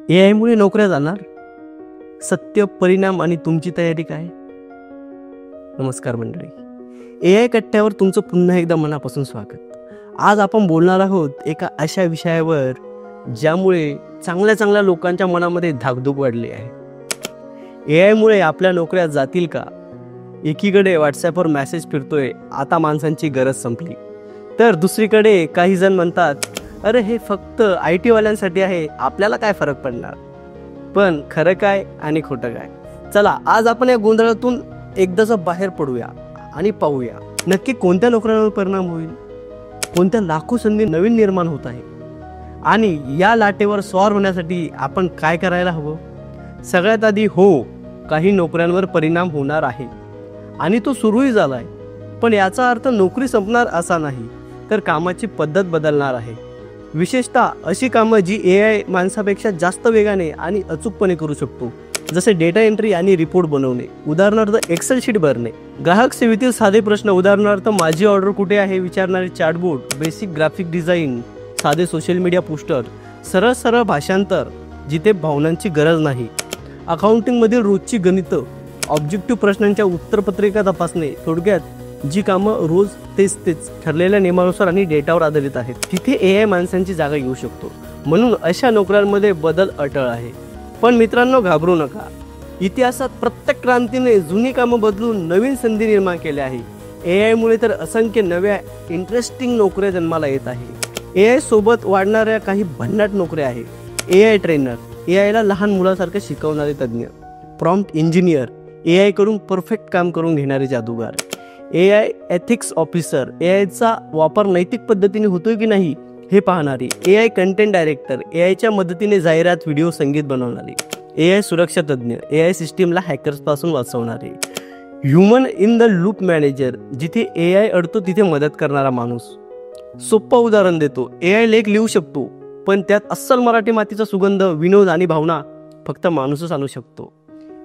AI मुळे नोकऱ्या जाणार, सत्य, परिणाम आणि तुमची तयारी काय? नमस्कार मंडळी, AI कट्ट्यावर तुमचं पुन्हा एकदा मनापासून स्वागत. आज आपण बोलणार आहोत एका अशा विषयावर ज्यामुळे चांगल्या लोकांच्या मनामध्ये धाकधूक वाढली आहे. AI मुळे आपल्या नोकऱ्या जातील का? एकीकडे व्हॉट्सॲपवर मेसेज फिरतोय, आता माणसांची गरज संपली, तर दुसरीकडे काही जण म्हणतात, अरे हे फक्त IT वाल्यांसाठी आहे, आपल्याला काय फरक पडणार. पण खरं काय आणि खोटं काय? चला आज आपण या गोंधळातून एकदाच बाहेर पडूया आणि पाहूया नक्की कोणत्या नोकऱ्यांवर परिणाम होईल, कोणत्या लाखो संधी नवीन निर्माण होत आहे आणि या लाटेवर स्वार होण्यासाठी आपण काय करायला हवं. सगळ्यात आधी काही नोकऱ्यांवर परिणाम होणार आहे आणि तो सुरूही झाला आहे, पण याचा अर्थ नोकरी संपणार असा नाही, तर कामाची पद्धत बदलणार आहे. विशेषतः अशी कामं जी AI माणसापेक्षा जास्त वेगाने आणि अचूकपणे करू शकतो, जसे डेटा एंट्री आणि रिपोर्ट बनवणे, उदाहरणार्थ एक्सेल शीट भरणे, ग्राहक सेवेतील साधे प्रश्न, उदाहरणार्थ माझी ऑर्डर कुठे आहे विचारणारे चॅटबोट, बेसिक ग्राफिक डिझाईन, साधे सोशल मीडिया पोस्टर, सरळ भाषांतर जिथे भावनांची गरज नाही, अकाउंटिंगमधील रोजची गणितं, ऑब्जेक्टिव्ह प्रश्नांच्या उत्तरपत्रिका तपासणे, थोडक्यात जी कामं रोज तेच ठरलेल्या नियमानुसार आणि डेटावर आधारित आहेत, तिथे AI माणसांची जागा घेऊ शकतो. म्हणून अशा नोकऱ्यांमध्ये बदल अटळ आहे. पण मित्रांनो, घाबरू नका. इतिहासात प्रत्येक क्रांतीने जुनी कामं बदलून नवीन संधी निर्माण केल्या आहे. AI मुळे तर असंख्य नव्या इंटरेस्टिंग नोकऱ्या जन्माला येत आहे. AI सोबत वाढणाऱ्या काही भन्नाट नोकऱ्या आहे. AI ट्रेनर, AI ला लहान मुलासारखं शिकवणारे तज्ज्ञ, प्रॉम्प्ट इंजिनियर, AI कडून परफेक्ट काम करून घेणारे जादूगार, AI एथिक्स ऑफिसर, AI चा वापर नैतिक पद्धतीने होतोय की नाही हे पाहणारी, AI कंटेंट डायरेक्टर, AI च्या मदतीने जाहिरात, व्हिडिओ, संगीत बनवणारे, AI सुरक्षा तज्ज्ञ, AI सिस्टीमला हॅकर्सपासून वाचवणारे, human in the loop manager, जिथे AI अडतो तिथे मदत करणारा माणूस. सोपं उदाहरण देतो, AI लेख लिहू शकतो, पण त्यात अस्सल मराठी मातीचा सुगंध, विनोद आणि भावना फक्त माणूसच आणू शकतो.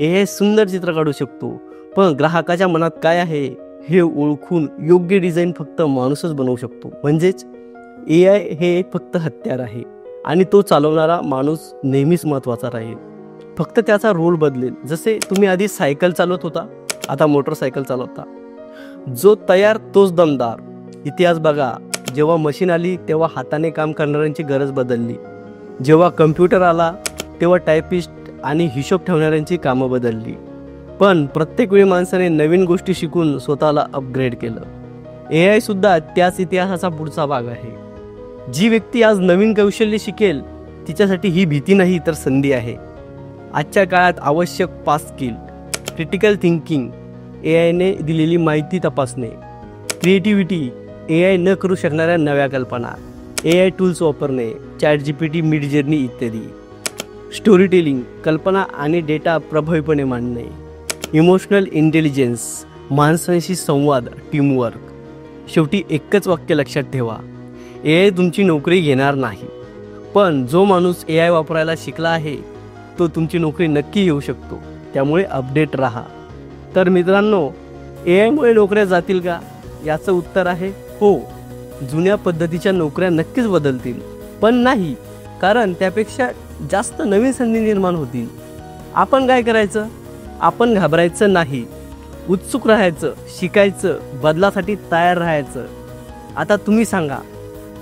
AI सुंदर चित्र काढू शकतो, पण ग्राहकाच्या मनात काय आहे हे ओळखून योग्य डिझाईन फक्त माणूसच बनवू शकतो. म्हणजेच AI हे एक फक्त हत्यार आहे आणि तो चालवणारा माणूस नेहमीच महत्त्वाचा राहील. फक्त त्याचा रोल बदलेल. जसे तुम्ही आधी सायकल चालवत होता, आता मोटरसायकल चालवता. जो तयार तोच दमदार. इतिहास बघा, जेव्हा मशीन आली तेव्हा हाताने काम करणाऱ्यांची गरज बदलली. जेव्हा कम्प्युटर आला तेव्हा टायपिस्ट आणि हिशोब ठेवणाऱ्यांची कामं बदलली. पण प्रत्येक वेळी माणसाने नवीन गोष्टी शिकून स्वतःला अपग्रेड केलं. AI सुद्धा त्याच इतिहासाचा पुढचा भाग आहे. जी व्यक्ती आज नवीन कौशल्य शिकेल तिच्यासाठी ही भीती नाही तर संधी आहे. आजच्या काळात आवश्यक 5 स्किल: क्रिटिकल थिंकिंग, AI ने दिलेली माहिती तपासणे; क्रिएटिव्हिटी, AI न करू शकणाऱ्या नव्या कल्पना; AI टूल्स वापरणे, ChatGPT, मिडजर्नी इत्यादी; स्टोरी टेलिंग, कल्पना आणि डेटा प्रभावीपणे मांडणे; इमोशनल इंटेलिजन्स, माणसांशी संवाद, टीमवर्क. शेवटी एकच वाक्य लक्षात ठेवा, AI तुमची नोकरी घेणार नाही, पण जो माणूस AI वापरायला शिकला आहे तो तुमची नोकरी नक्की घेऊ शकतो. त्यामुळे अपडेट राहा. तर मित्रांनो, AI मुळे नोकऱ्या जातील का? याचं उत्तर आहे हो. जुन्या पद्धतीच्या नोकऱ्या नक्कीच बदलतील, पण नाही, कारण त्यापेक्षा जास्त नवीन संधी निर्माण होतील. आपण काय करायचं? आपण घाबरायचं नाही, उत्सुक राहायचं, शिकायचं, बदलासाठी तयार राहायचं. आता तुम्ही सांगा,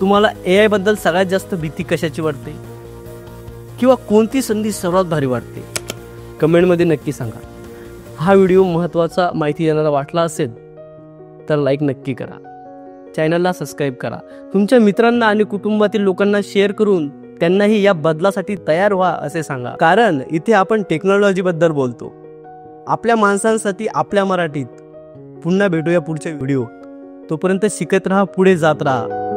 तुम्हाला AI बद्दल सगळ्यात जास्त भीती कशाची वाटते, किंवा कोणती संधी सर्वात भारी वाटते? कमेंटमध्ये नक्की सांगा. हा व्हिडिओ महत्त्वाचा, माहिती देणारा वाटला असेल तर लाईक नक्की करा, चॅनलला सबस्क्राईब करा, तुमच्या मित्रांना आणि कुटुंबातील लोकांना शेअर करून त्यांनाही या बदलासाठी तयार व्हा असे सांगा. कारण इथे आपण टेक्नॉलॉजीबद्दल बोलतो, आपल्या माणसांसाठी, आपल्या मराठीत. पुन्हा भेटूया पुढच्या व्हिडिओ. तोपर्यंत शिकत राहा, पुढे जात राहा.